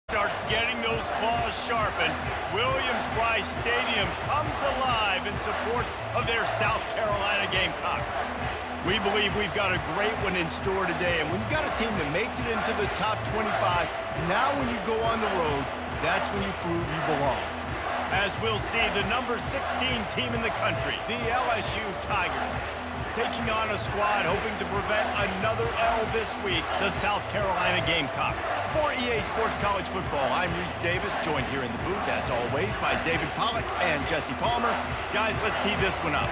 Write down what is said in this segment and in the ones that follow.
Starts getting those claws sharpened. Williams-Brice Stadium comes alive in support of their South Carolina Gamecocks. We believe we've got a great one in store today, and when you've got a team that makes it into the top 25, now when you go on the road, that's when you prove you belong. As we'll see, the number 16 team in the country, the LSU Tigers, taking on a squad hoping to prevent another L this week, the South Carolina Gamecocks. For EA Sports College Football, I'm Reese Davis, joined here in the booth, as always, by David Pollack and Jesse Palmer. Guys, let's tee this one up.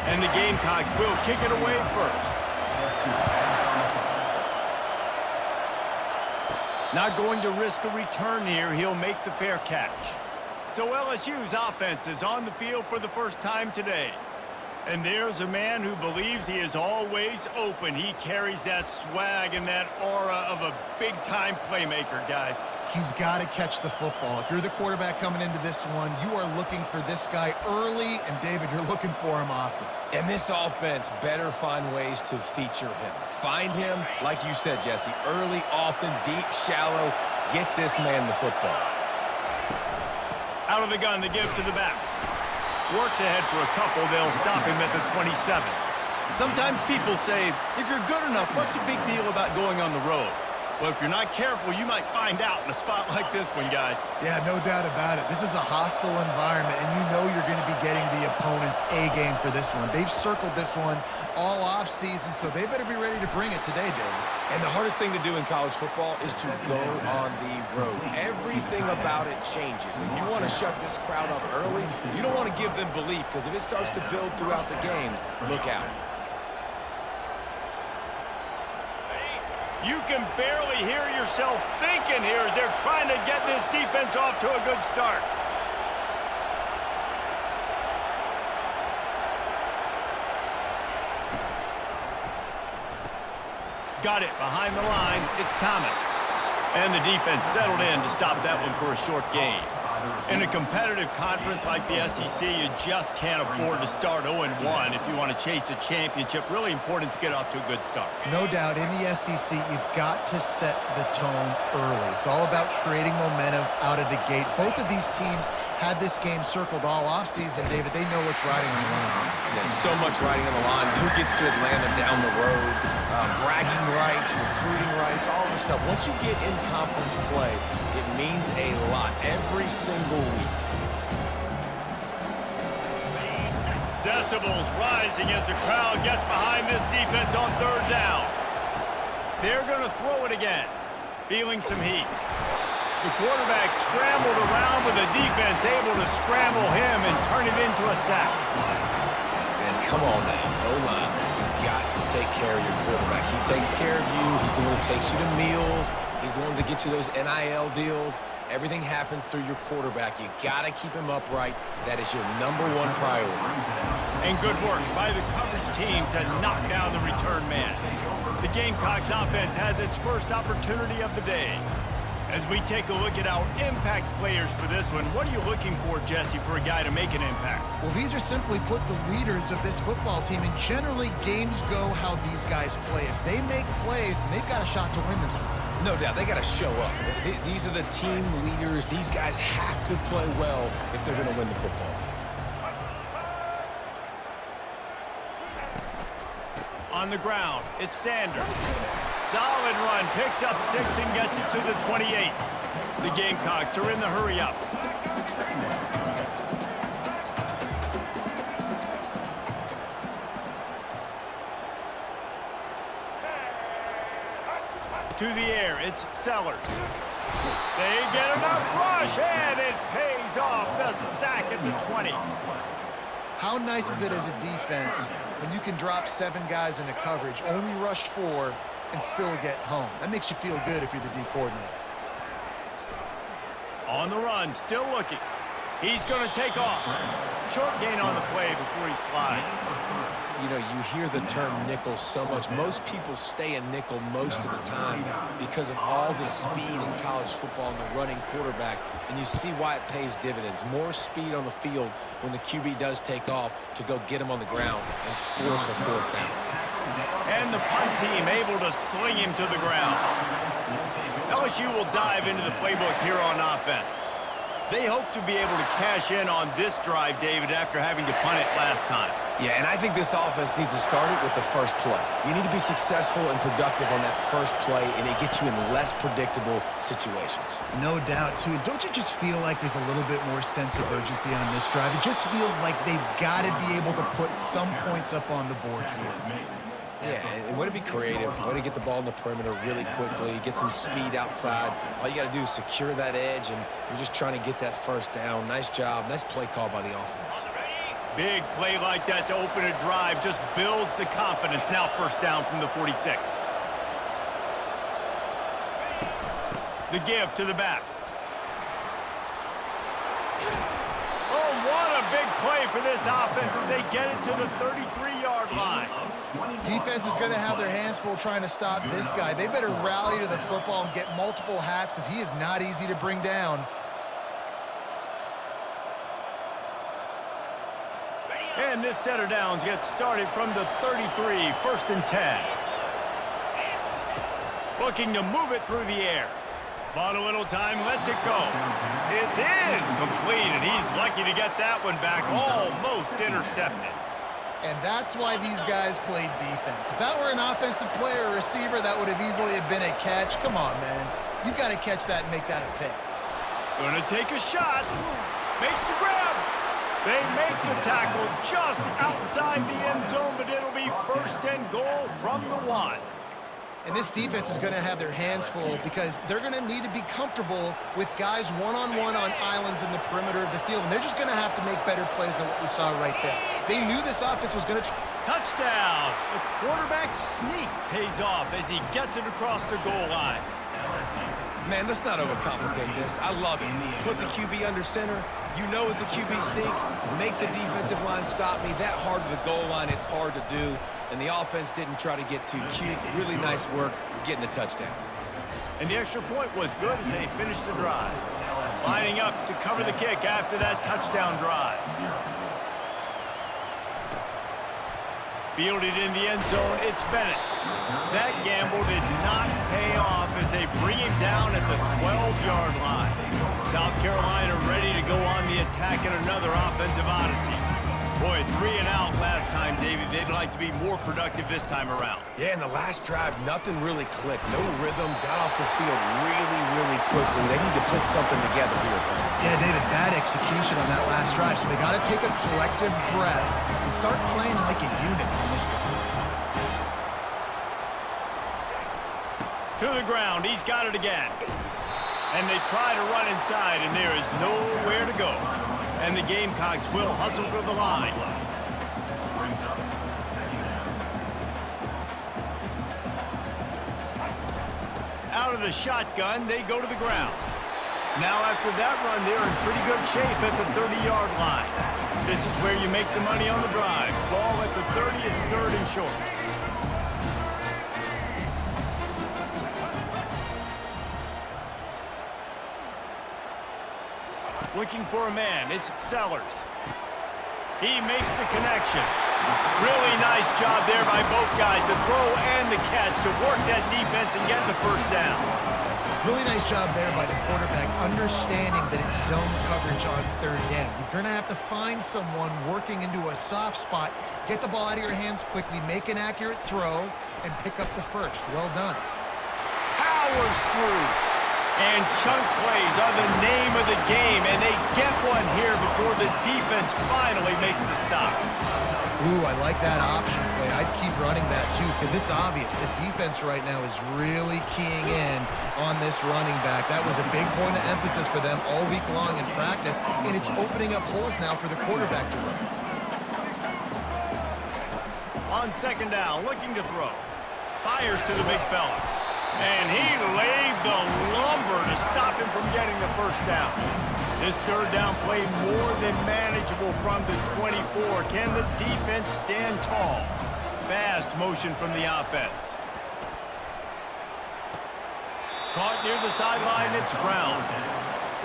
And the Gamecocks will kick it away first. Not going to risk a return here. He'll make the fair catch. So LSU's offense is on the field for the first time today. And there's a man who believes he is always open. He carries that swag and that aura of a big-time playmaker, guys. He's got to catch the football. If you're the quarterback coming into this one, you are looking for this guy early, and David, you're looking for him often. And this offense better find ways to feature him. Find him, like you said, Jesse, early, often, deep, shallow. Get this man the football. Out of the gun to give to the back. Works ahead for a couple. They'll stop him at the 27. Sometimes people say, if you're good enough, what's the big deal about going on the road? Well, if you're not careful, you might find out in a spot like this one, guys. Yeah, no doubt about it. This is a hostile environment, and you know you're going to be getting the opponent's A-game for this one. They've circled this one all off-season, so they better be ready to bring it today, David. And the hardest thing to do in college football is to go on the road. Everything about it changes, and you want to shut this crowd up early. You don't want to give them belief, because if it starts to build throughout the game, look out. You can barely hear yourself thinking here as they're trying to get this defense off to a good start. Got it behind the line. It's Thomas. And the defense settled in to stop that one for a short gain. In a competitive conference like the SEC, you just can't afford to start 0-1 if you want to chase a championship. Really important to get off to a good start. No doubt, in the SEC, you've got to set the tone early. It's all about creating momentum out of the gate. Both of these teams had this game circled all offseason, David. They know what's riding on the line. There's so much riding on the line. Who gets to Atlanta down the road? Bragging rights, recruiting rights, all this stuff. Once you get in conference play, it means a lot every single week. Decibels rising as the crowd gets behind this defense on third down. They're going to throw it again, feeling some heat. The quarterback scrambled around with the defense able to scramble him and turn it into a sack. And come on now, O-line. To take care of your quarterback. He takes care of you. He's the one who takes you to meals. He's the one that gets you those NIL deals. Everything happens through your quarterback. You got to keep him upright. That is your #1 priority. And good work by the coverage team to knock down the return man. The Gamecocks offense has its first opportunity of the day. As we take a look at our impact players for this one, what are you looking for, Jesse, for a guy to make an impact? Well, these are simply put the leaders of this football team, and generally games go how these guys play. If they make plays, then they've got a shot to win this one. No doubt, they got to show up. These are the team leaders. These guys have to play well if they're going to win the football game. On the ground, it's Sanders. Solid run, picks up 6 and gets it to the 28. The Gamecocks are in the hurry-up. To the air, it's Sellers. They get enough rush, and it pays off. The sack at the 20. How nice is it as a defense when you can drop 7 guys into coverage, only rush 4, and still get home? That makes you feel good if you're the D coordinator. On the run, still looking. He's going to take off. Short gain on the play before he slides. You know, you hear the term nickel so much. Most people stay a nickel most of the time because of all the speed in college football and the running quarterback. And you see why it pays dividends. More speed on the field when the QB does take off to go get him on the ground and force a 4th down. And the punt team able to sling him to the ground. LSU will dive into the playbook here on offense. They hope to be able to cash in on this drive, David, after having to punt it last time. Yeah, and I think this offense needs to start it with the first play. You need to be successful and productive on that first play, and it gets you in less predictable situations. No doubt, too. Don't you just feel like there's a little bit more sense of urgency on this drive? It just feels like they've got to be able to put some points up on the board here. Yeah, and way to be creative, way to get the ball in the perimeter really quickly, get some speed outside. All you got to do is secure that edge, and you're just trying to get that first down. Nice job, nice play call by the offense. Big play like that to open a drive just builds the confidence. Now first down from the 46. The give to the back. Oh, what a big play for this offense as they get it to the 33-yard line. Defense is going to have their hands full trying to stop this guy. They better rally to the football and get multiple hats because he is not easy to bring down. And this set of downs gets started from the 33, first and 10. Looking to move it through the air. Bought a little time, lets it go. It's in, complete, and he's lucky to get that one back, almost intercepted. And that's why these guys played defense. If that were an offensive player or receiver, that would have easily been a catch. Come on, man. You've got to catch that and make that a pick. Gonna take a shot. Makes the grab. They make the tackle just outside the end zone, but it'll be first and goal from the 1. And this defense is going to have their hands full because they're going to need to be comfortable with guys one-on-one on islands in the perimeter of the field. And they're just going to have to make better plays than what we saw right there. They knew this offense was going to... Touchdown! The quarterback sneak pays off as he gets it across the goal line. Man, let's not overcomplicate this. I love it. Put the QB under center. You know it's a QB sneak. Make the defensive line stop me. That hard to the goal line, it's hard to do. And the offense didn't try to get too cute. Really nice work getting the touchdown. And the extra point was good as they finished the drive. Lining up to cover the kick after that touchdown drive. Fielded in the end zone, it's Bennett. That gamble did not pay off as they bring him down at the 12-yard line. South Carolina ready to go on the attack in another offensive odyssey. Boy, 3 and out last time, David. They'd like to be more productive this time around. Yeah, in the last drive, nothing really clicked. No rhythm, got off the field really, really quickly. They need to put something together here, Tom. Yeah, David, bad execution on that last drive. So they got to take a collective breath and start playing like a unit on this one. To the ground, he's got it again. And they try to run inside, and there is nowhere to go. And the Gamecocks will hustle to the line. Out of the shotgun, they go to the ground. Now after that run, they're in pretty good shape at the 30-yard line. This is where you make the money on the drive. Ball at the 30, it's third and short. Looking for a man, it's Sellers. He makes the connection. Really nice job there by both guys to throw and the catch to work that defense and get the first down. Really nice job there by the quarterback, understanding that it's zone coverage on third down. You're going to have to find someone working into a soft spot, get the ball out of your hands quickly, make an accurate throw, and pick up the first. Well done. Powers through. And chunk plays are the name of the game, and they get one here before the defense finally makes the stop. Ooh, I like that option play. I'd keep running that, too, because it's obvious the defense right now is really keying in on this running back. That was a big point of emphasis for them all week long in practice, and it's opening up holes now for the quarterback to run. On second down, looking to throw. Fires to the big fella. And he laid the lumber to stop him from getting the first down. This third down play more than manageable from the 24. Can the defense stand tall? Fast motion from the offense. Caught near the sideline, it's Brown.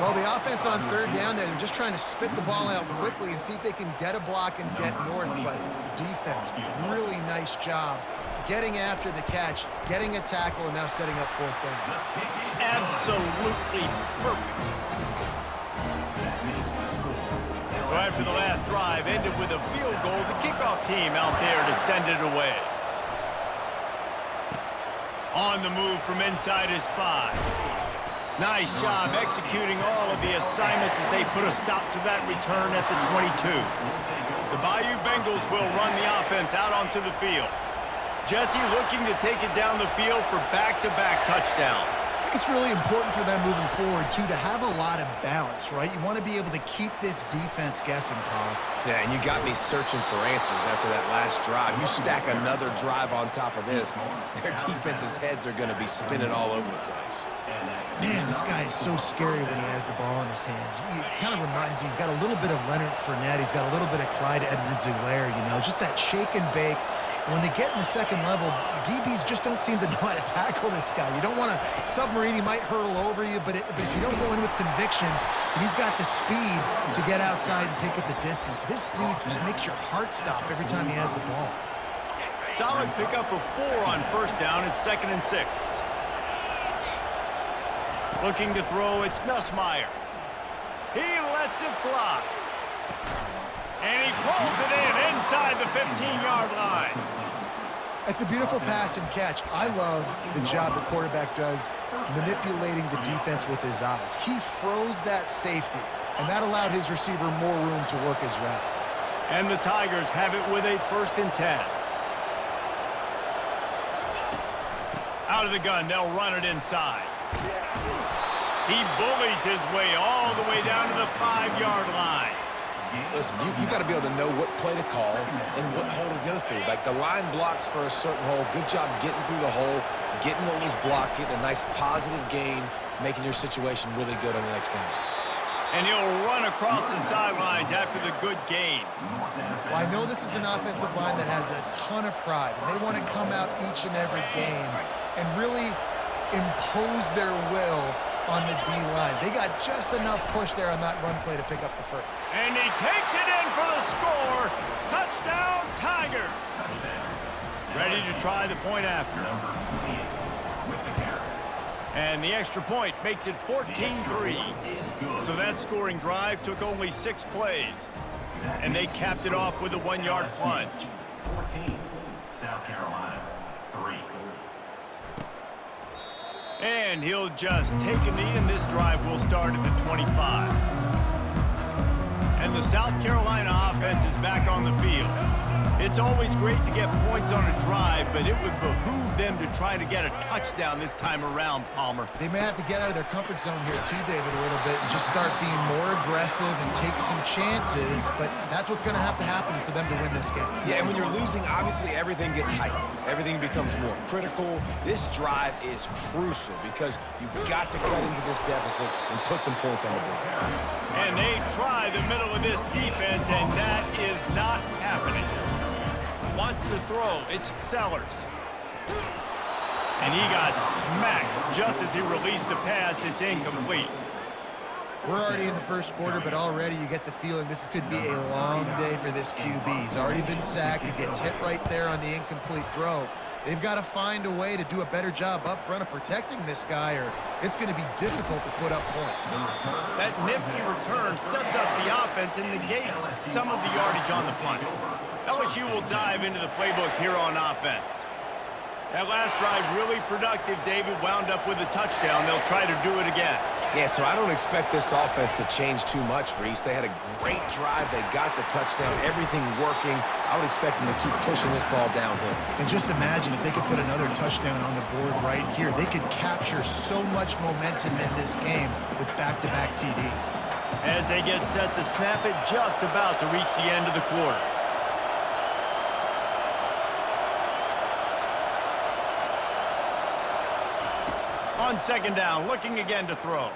Well, the offense on third down there, they're just trying to spit the ball out quickly and see if they can get a block and get north. But defense, really nice job getting after the catch, getting a tackle, and now setting up fourth down. Absolutely perfect. So after the last drive ended with a field goal, the kickoff team out there to send it away. On the move from inside his 5. Nice job executing all of the assignments as they put a stop to that return at the 22. The Bayou Bengals will run the offense out onto the field. Jesse looking to take it down the field for back-to-back touchdowns. I think it's really important for them moving forward, too, to have a lot of balance, right? You want to be able to keep this defense guessing, Paul. Yeah, and you got me searching for answers after that last drive. You stack another drive on top of this, their defense's heads are going to be spinning all over the place. Man, this guy is so scary when he has the ball in his hands. He kind of reminds me, he's got a little bit of Leonard Fournette. He's got a little bit of Clyde Edwards-Helaire, you know, just that shake and bake. When they get in the second level, DBs just don't seem to know how to tackle this guy. You don't want to submarine. He might hurtle over you, but if you don't go in with conviction, and he's got the speed to get outside and take it the distance. This dude just makes your heart stop every time he has the ball. Solid pickup of 4 on first down. It's 2nd and 6. Looking to throw, it's Nussmeier. He lets it fly. And he pulls it in inside the 15-yard line. It's a beautiful pass and catch. I love the job the quarterback does manipulating the defense with his eyes. He froze that safety, and that allowed his receiver more room to work his route. And the Tigers have it with a 1st and 10. Out of the gun, they'll run it inside. He bullies his way all the way down to the 5-yard line. Listen, you got to be able to know what play to call and what hole to go through. Like, the line blocks for a certain hole. Good job getting through the hole, getting what was blocked, getting a nice positive gain, making your situation really good on the next down. And he'll run across the sidelines after the good gain. Well, I know this is an offensive line that has a ton of pride, and they want to come out each and every game and really impose their will on the D-line. They got just enough push there on that run play to pick up the first. And he takes it in for the score. Touchdown, Tigers. Ready to try the point after. And the extra point makes it 14-3. So that scoring drive took only 6 plays. And they capped it off with a 1-yard plunge. 14, South Carolina, 3. And he'll just take a knee, and this drive will start at the 25. And the South Carolina offense is back on the field. It's always great to get points on a drive, but it would behoove them to try to get a touchdown this time around, Palmer. They may have to get out of their comfort zone here too, David, a little bit and just start being more aggressive and take some chances, but that's what's going to have to happen for them to win this game. Yeah, and when you're losing, obviously everything gets heightened. Everything becomes more critical. This drive is crucial because you've got to cut into this deficit and put some points on the board. And they try the middle of this defense, and that is not happening. Wants to throw. It's Sellers. And he got smacked just as he released the pass. It's incomplete. We're already in the first quarter, but already you get the feeling this could be a long day for this QB. He's already been sacked. He gets hit right there on the incomplete throw. They've got to find a way to do a better job up front of protecting this guy, or it's going to be difficult to put up points. That nifty return sets up the offense and negates some of the yardage on the front. LSU will dive into the playbook here on offense. That last drive really productive. David wound up with a touchdown. They'll try to do it again. Yeah, so I don't expect this offense to change too much, Reese. They had a great drive. They got the touchdown. Everything working. I would expect them to keep pushing this ball downhill. And just imagine if they could put another touchdown on the board right here. They could capture so much momentum in this game with back-to-back TDs. As they get set to snap it, just about to reach the end of the quarter. On second down, looking again to throw.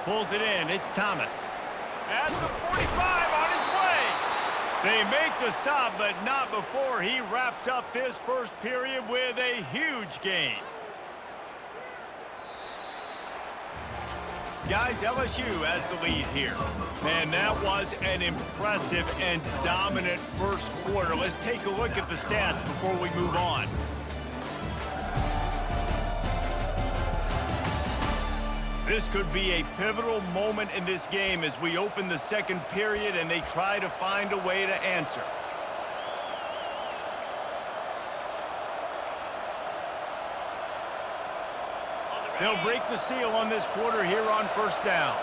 Pulls it in, it's Thomas. At the 45 on his way. They make the stop, but not before he wraps up this first period with a huge gain. Guys, LSU has the lead here. Man, that was an impressive and dominant first quarter. Let's take a look at the stats before we move on. This could be a pivotal moment in this game as we open the second period and they try to find a way to answer. They'll break the seal on this quarter here on first down.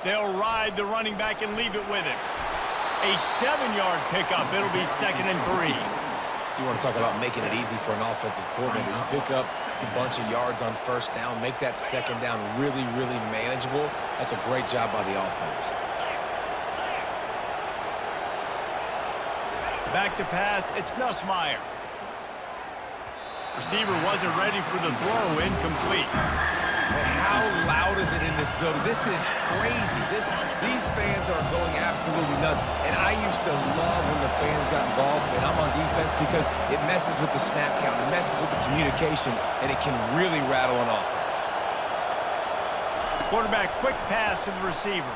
They'll ride the running back and leave it with him. A 7-yard pickup. It'll be 2nd and 3. You want to talk about making it easy for an offensive coordinator. You pick up a bunch of yards on first down, make that second down really, really manageable. That's a great job by the offense. Back to pass. It's Nussmeier. Receiver wasn't ready for the throw. Incomplete. And how loud is it in this building? This is crazy. These fans are going absolutely nuts. And I used to love when the fans got involved, and I'm on defense, because it messes with the snap count. It messes with the communication, and it can really rattle an offense. Quarterback, quick pass to the receiver.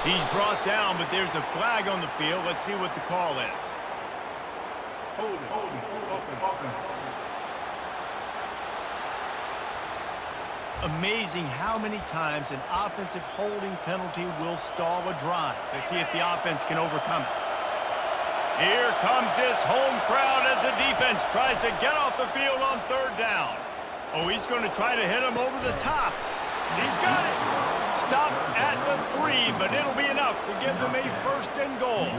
He's brought down, but there's a flag on the field. Let's see what the call is. Hold it, open. Amazing how many times an offensive holding penalty will stall a drive. Let's see if the offense can overcome it. Here comes this home crowd as the defense tries to get off the field on 3rd down. Oh, he's going to try to hit him over the top. He's got it. Stop at the 3, but it'll be enough to give them a 1st and goal.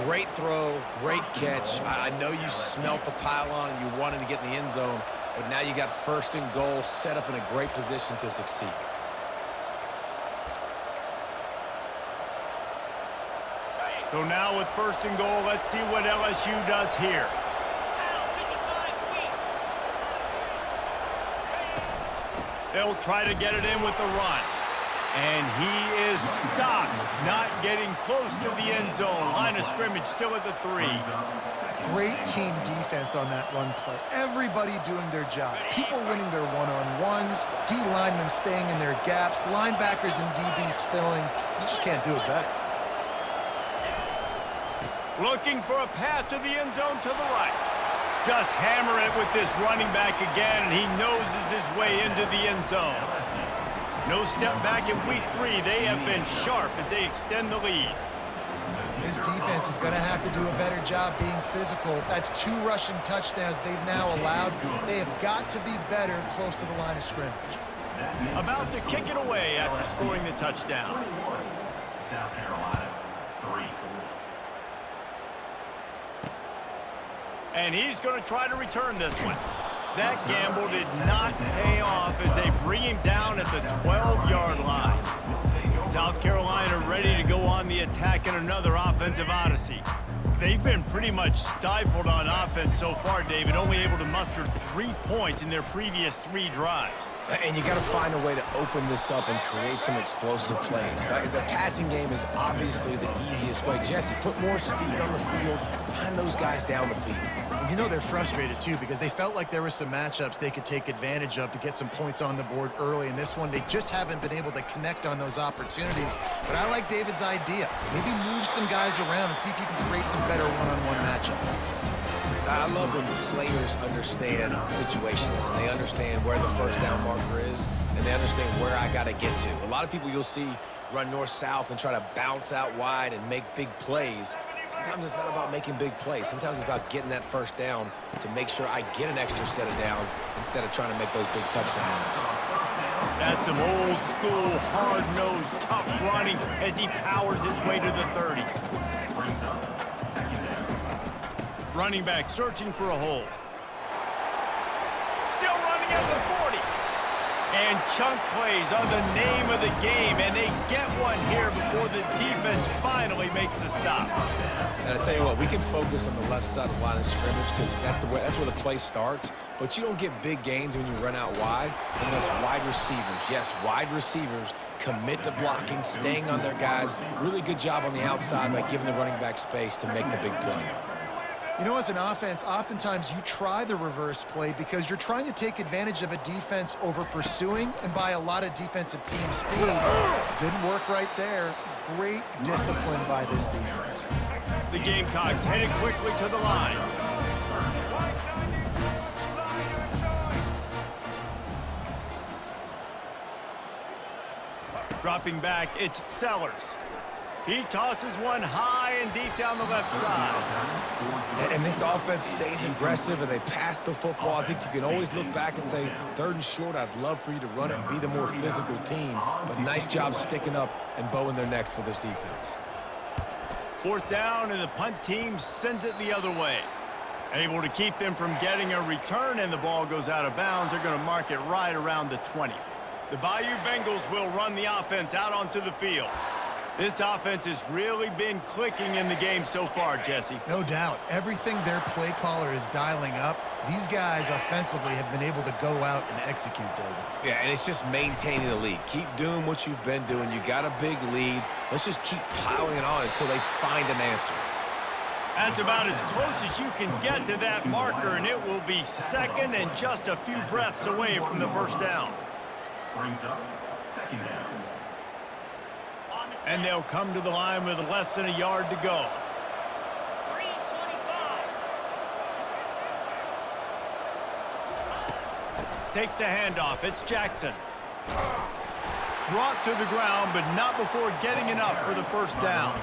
Great throw, great catch. I know you smelt the pylon and you wanted to get in the end zone, but now you got 1st and goal set up in a great position to succeed. So now with 1st and goal, let's see what LSU does here. They'll try to get it in with the run. And he is stopped, not getting close to the end zone. Line of scrimmage still at the 3. Great team defense on that run play. Everybody doing their job. People winning their one-on-ones, D linemen staying in their gaps, linebackers and DBs filling. You just can't do it better. Looking for a path to the end zone to the right. Just hammer it with this running back again, and he noses his way into the end zone. No step back in week 3. They have been sharp as they extend the lead. His defense is going to have to do a better job being physical. That's 2 rushing touchdowns they've now allowed. They have got to be better close to the line of scrimmage. About to kick it away after scoring the touchdown. South Carolina, 3. And he's going to try to return this one. That gamble did not pay off as they bring him down at the 12-yard line. South Carolina ready to go on the attack in another offensive odyssey. They've been pretty much stifled on offense so far, David, only able to muster 3 points in their previous 3 drives. And you got to find a way to open this up and create some explosive plays. The passing game is obviously the easiest way. Jesse, put more speed on the field. Find those guys down the field. You know they're frustrated, too, because they felt like there were some matchups they could take advantage of to get some points on the board early. In this one, they just haven't been able to connect on those opportunities. But I like David's idea. Maybe move some guys around and see if you can create some better one-on-one matchups. I love when players understand situations and they understand where the 1st down marker is and they understand where I got to get to. A lot of people you'll see run north-south and try to bounce out wide and make big plays. Sometimes it's not about making big plays. Sometimes it's about getting that 1st down to make sure I get an extra set of downs instead of trying to make those big touchdown runs. That's some old-school, hard-nosed, tough running as he powers his way to the 30. Running back searching for a hole. Still running at the 40. And chunk plays are the name of the game, and they get one here before the defense finally makes a stop. And I tell you what, we can focus on the left side of the line of scrimmage because that's where the play starts. But you don't get big gains when you run out wide unless wide receivers, yes, wide receivers, commit to blocking, staying on their guys. Really good job on the outside by giving the running back space to make the big play. You know, as an offense, oftentimes you try the reverse play because you're trying to take advantage of a defense over pursuing and by a lot of defensive team speed. Didn't work right there. Great discipline by this defense. The Gamecocks headed quickly to the line. Dropping back, it's Sellers. He tosses one high and deep down the left side. And this offense stays aggressive and they pass the football. I think you can always look back and say, 3rd and short, I'd love for you to run it and be the more physical team. But nice job sticking up and bowing their necks for this defense. 4th down, and the punt team sends it the other way. Able to keep them from getting a return, and the ball goes out of bounds. They're going to mark it right around the 20. The Bayou Bengals will run the offense out onto the field. This offense has really been clicking in the game so far, Jesse. No doubt. Everything their play caller is dialing up, these guys offensively have been able to go out and execute, David. Yeah, and it's just maintaining the lead. Keep doing what you've been doing. You got a big lead. Let's just keep piling it on until they find an answer. That's about as close as you can get to that marker, and it will be 2nd and just a few breaths away from the 1st down. Brings up 2nd down. And they'll come to the line with less than a yard to go. 3:25. Takes the handoff. It's Jackson. Brought to the ground, but not before getting enough for the 1st down.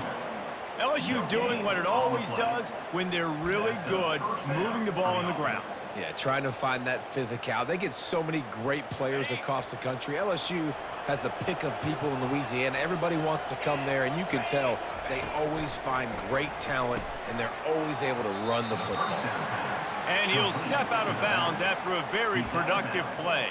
LSU doing what it always does when they're really good, moving the ball on the ground. Yeah, trying to find that physicality. They get so many great players across the country. LSU has the pick of people in Louisiana. Everybody wants to come there, and you can tell they always find great talent, and they're always able to run the football. And he'll step out of bounds after a very productive play.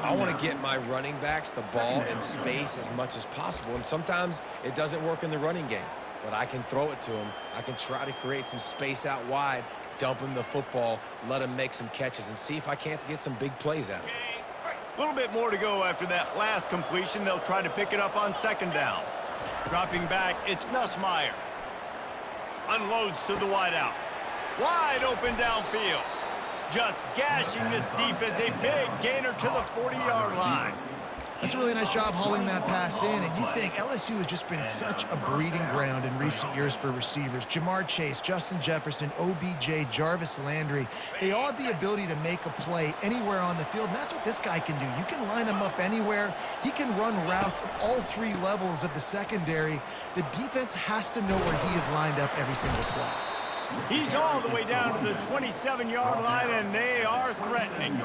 I want to get my running backs the ball in space as much as possible, and sometimes it doesn't work in the running game. But I can throw it to him. I can try to create some space out wide, dump him the football, let him make some catches, and see if I can't get some big plays out of him. A little bit more to go after that last completion. They'll try to pick it up on 2nd down. Dropping back, it's Nussmeier. Unloads to the wideout. Wide open downfield. Just gashing this defense. A big gainer to the 40-yard line. That's a really nice job hauling that pass in, and you think LSU has just been such a breeding ground in recent years for receivers. Jamar Chase, Justin Jefferson, OBJ, Jarvis Landry, they all have the ability to make a play anywhere on the field, and that's what this guy can do. You can line him up anywhere. He can run routes at all 3 levels of the secondary. The defense has to know where he is lined up every single play. He's all the way down to the 27-yard line, and they are threatening.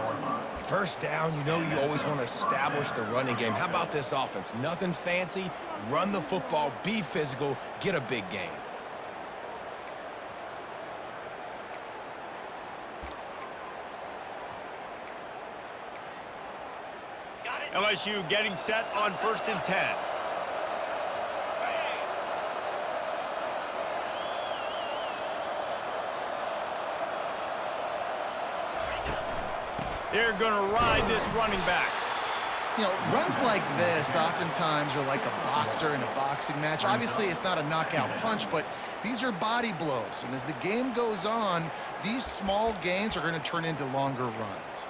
1st down, you know you always want to establish the running game. How about this offense? Nothing fancy. Run the football, be physical, get a big gain. LSU getting set on 1st and 10. They're going to ride this running back. You know, runs like this oftentimes are like a boxer in a boxing match. Obviously, it's not a knockout punch, but these are body blows. And as the game goes on, these small gains are going to turn into longer runs.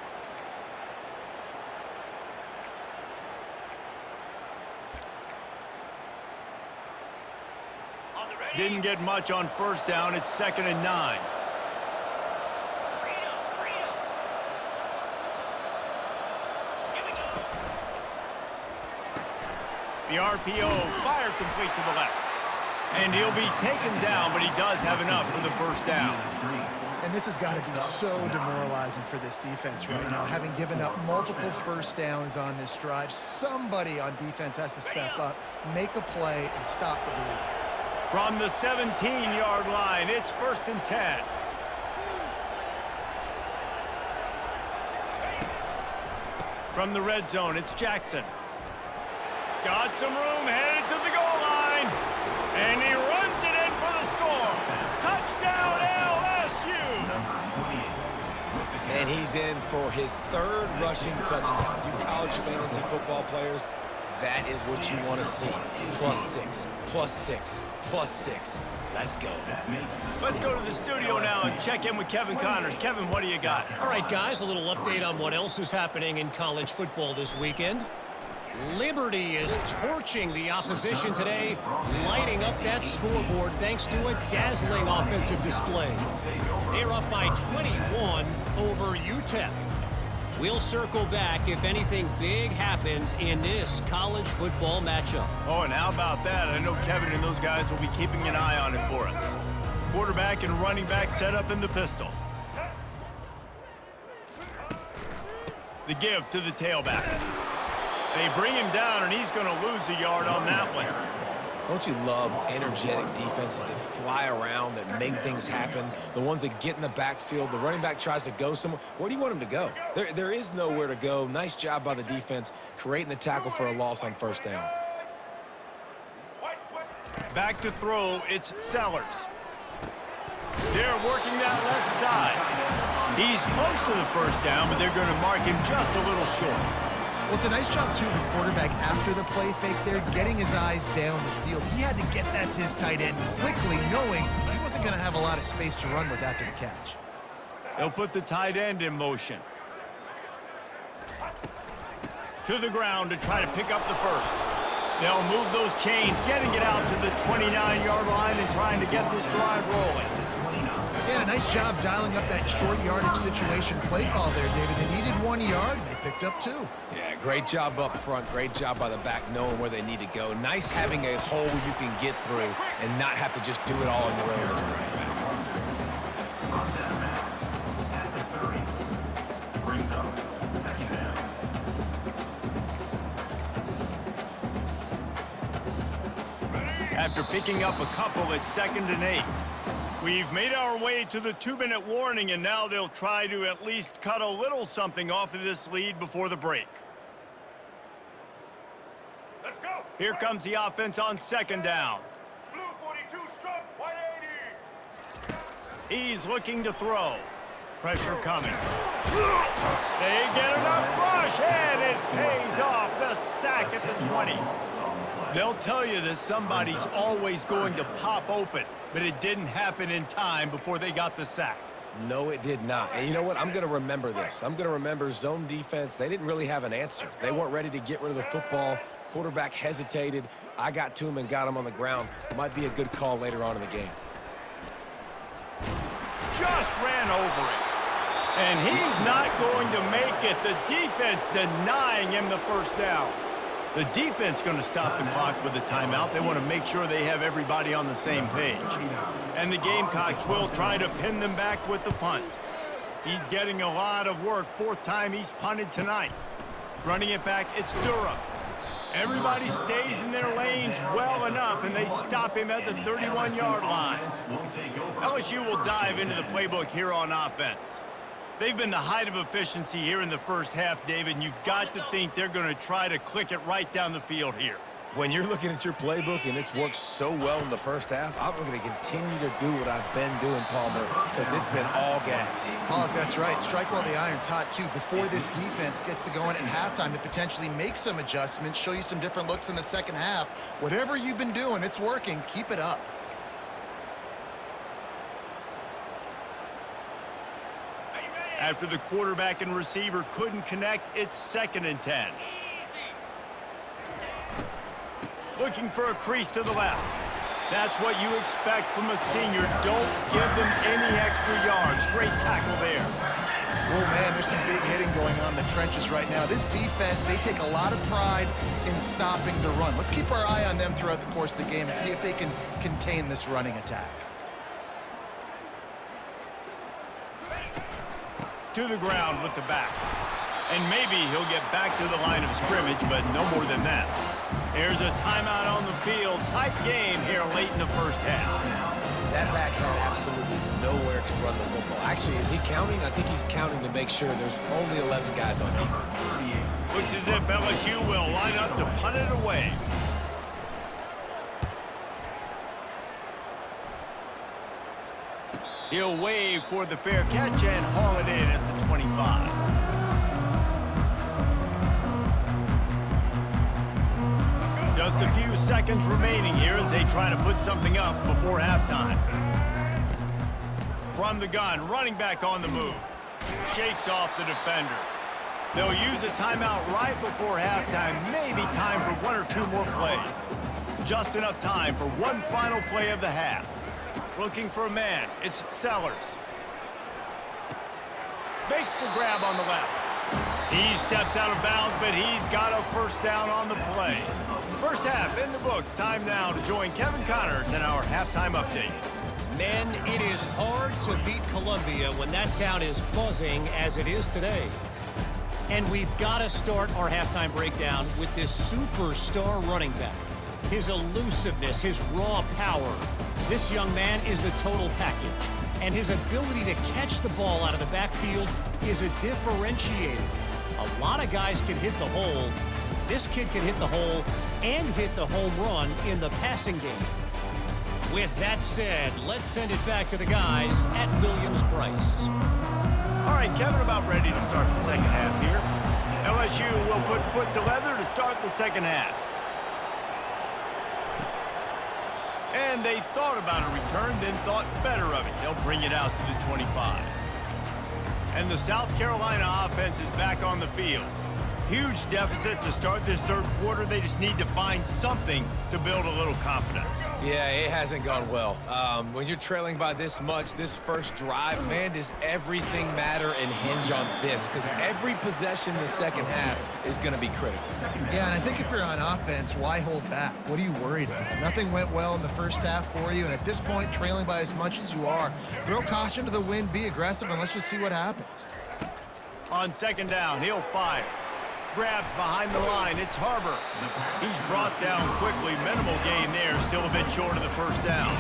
Didn't get much on 1st down. It's 2nd and 9. The RPO, fire complete to the left. And he'll be taken down, but he does have enough for the 1st down. And this has got to be so demoralizing for this defense right now. Having given up multiple 1st downs on this drive, somebody on defense has to step up, make a play, and stop the bleeding. From the 17-yard line, it's 1st and 10. From the red zone, it's Jackson. Got some room, headed to the goal line. And he runs it in for the score. Touchdown, LSU! And he's in for his 3rd rushing touchdown. You college fantasy football players, That is what you want to see. +6, +6, +6. Let's go. Let's go to the studio now and check in with Kevin Connors. Kevin, what do you got? All right, guys, a little update on what else is happening in college football this weekend. Liberty is torching the opposition today, lighting up that scoreboard thanks to a dazzling offensive display. They're up by 21 over UTEP. We'll circle back if anything big happens in this college football matchup. Oh, and how about that? I know Kevin and those guys will be keeping an eye on it for us. Quarterback and running back set up in the pistol. The give to the tailback. They bring him down, and he's going to lose a yard on that one. Don't you love energetic defenses that fly around, that make things happen? The ones that get in the backfield, the running back tries to go somewhere. Where do you want him to go? There is nowhere to go. Nice job by the defense, creating the tackle for a loss on first down. Back to throw, it's Sellers. They're working that left side. He's close to the first down, but they're going to mark him just a little short. Well, it's a nice job, too, of the quarterback after the play fake there, getting his eyes down the field. He had to get that to his tight end quickly, knowing he wasn't going to have a lot of space to run with after the catch. They'll put the tight end in motion. To the ground to try to pick up the first. They'll move those chains, getting it out to the 29-yard line and trying to get this drive rolling. Yeah, a nice job dialing up that short yardage situation play call there, David. They needed 1 yard. They picked up 2. Yeah, great job up front. Great job by the back knowing where they need to go. Nice having a hole you can get through and not have to just do it all on your own as a running back. After picking up a couple, it's 2nd and 8. We've made our way to the 2-minute warning, and now they'll try to at least cut a little something off of this lead before the break. Let's go. Here comes the offense on 2nd down. Blue 42 strong, 180. He's looking to throw. Pressure coming. They get enough rush, and it pays off. The sack at the 20. They'll tell you that somebody's always going to pop open, but it didn't happen in time before they got the sack. No, it did not. And you know what? I'm going to remember this. I'm going to remember zone defense. They didn't really have an answer. They weren't ready to get rid of the football. Quarterback hesitated. I got to him and got him on the ground. Might be a good call later on in the game. Just ran over it. And he's not going to make it. The defense denying him the first down. The defense going to stop the clock with a timeout. They want to make sure they have everybody on the same page. And the Gamecocks will try to pin them back with the punt. He's getting a lot of work. 4th time he's punted tonight. Running it back, it's Durham. Everybody stays in their lanes well enough, and they stop him at the 31-yard line. LSU will dive into the playbook here on offense. They've been the height of efficiency here in the first half, David, and you've got to think they're going to try to click it right down the field here. When you're looking at your playbook and it's worked so well in the first half, I'm going to continue to do what I've been doing, Palmer, because it's been all gas. Pollock, that's right. Strike while the iron's hot, too. Before this defense gets to going at halftime to potentially make some adjustments, show you some different looks in the second half. Whatever you've been doing, it's working. Keep it up. After the quarterback and receiver couldn't connect, it's 2nd and 10. Looking for a crease to the left. That's what you expect from a senior. Don't give them any extra yards. Great tackle there. Oh, man, there's some big hitting going on in the trenches right now. This defense, they take a lot of pride in stopping the run. Let's keep our eye on them throughout the course of the game and see if they can contain this running attack. To the ground with the back. And maybe he'll get back to the line of scrimmage, but no more than that. There's a timeout on the field. Tight game here late in the first half. That back had absolutely nowhere to run the football. Actually, is he counting? I think he's counting to make sure there's only 11 guys on defense. Looks as if LSU will line up to punt it away. He'll wave for the fair catch and haul it in at the 25. Just a few seconds remaining here as they try to put something up before halftime. From the gun, running back on the move. Shakes off the defender. They'll use a timeout right before halftime. Maybe time for one or two more plays. Just enough time for one final play of the half. Looking for a man. It's Sellers. Makes the grab on the left. He steps out of bounds, but he's got a first down on the play. First half in the books. Time now to join Kevin Connors in our halftime update. Men, it is hard to beat Columbia when that town is buzzing as it is today. And we've got to start our halftime breakdown with this superstar running back. His elusiveness, his raw power. This young man is the total package. And his ability to catch the ball out of the backfield is a differentiator. A lot of guys can hit the hole. This kid can hit the hole and hit the home run in the passing game. With that said, let's send it back to the guys at Williams-Brice. All right, Kevin, about ready to start the second half here. LSU will put foot to leather to start the second half. And they thought about a return, then thought better of it. They'll bring it out to the 25. And the South Carolina offense is back on the field. Huge deficit to start this third quarter. They just need to find something to build a little confidence. Yeah, it hasn't gone well. When you're trailing by this much, this first drive, man, does everything matter and hinge on this? Because every possession in the second half is going to be critical. Yeah, and I think if you're on offense, why hold back? What are you worried about? Nothing went well in the first half for you, and at this point, trailing by as much as you are, throw caution to the wind, be aggressive, and let's just see what happens. On second down, he'll fire. Grabbed behind the line, it's Harbor. He's brought down quickly. Minimal gain there, still a bit short of the first down.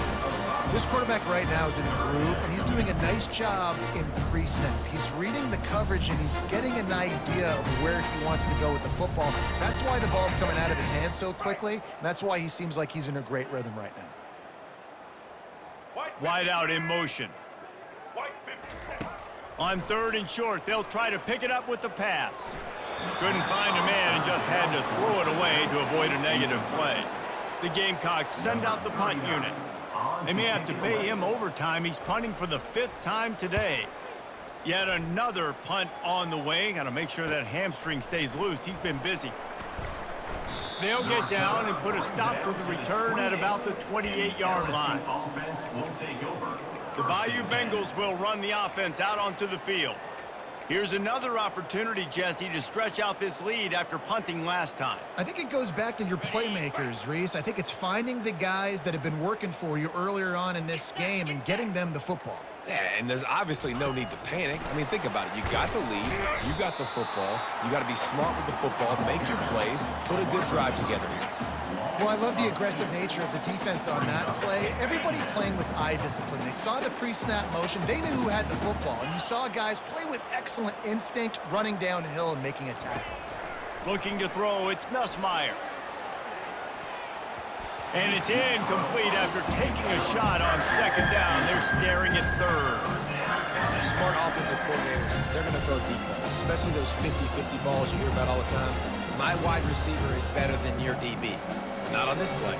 This quarterback right now is in a groove, and he's doing a nice job in pre-snap. He's reading the coverage, and he's getting an idea of where he wants to go with the football. That's why the ball's coming out of his hands so quickly, and that's why he seems like he's in a great rhythm right now. Wide out in motion. On third and short, they'll try to pick it up with the pass. Couldn't find a man and just had to throw it away to avoid a negative play. The Gamecocks send out the punt unit. They may have to pay him overtime. He's punting for the 5th time today. Yet another punt on the way. Got to make sure that hamstring stays loose. He's been busy. They'll get down and put a stop to the return at about the 28-yard line. The Bayou Bengals will run the offense out onto the field. Here's another opportunity, Jesse, to stretch out this lead after punting last time. I think it goes back to your playmakers, Reese. I think it's finding the guys that have been working for you earlier on in this game and getting them the football. Yeah, and there's obviously no need to panic. I mean, think about it. You got the lead. You got the football. You got to be smart with the football, make your plays, put a good drive together here. Well, I love the aggressive nature of the defense on that play. Everybody playing with eye discipline. They saw the pre-snap motion. They knew who had the football. And you saw guys play with excellent instinct, running downhill and making a tackle. Looking to throw, it's Nussmeier. And it's incomplete after taking a shot on second down. They're staring at third. Smart offensive coordinators, they're going to throw deep balls, especially those 50-50 balls you hear about all the time. My wide receiver is better than your DB. Not on this play.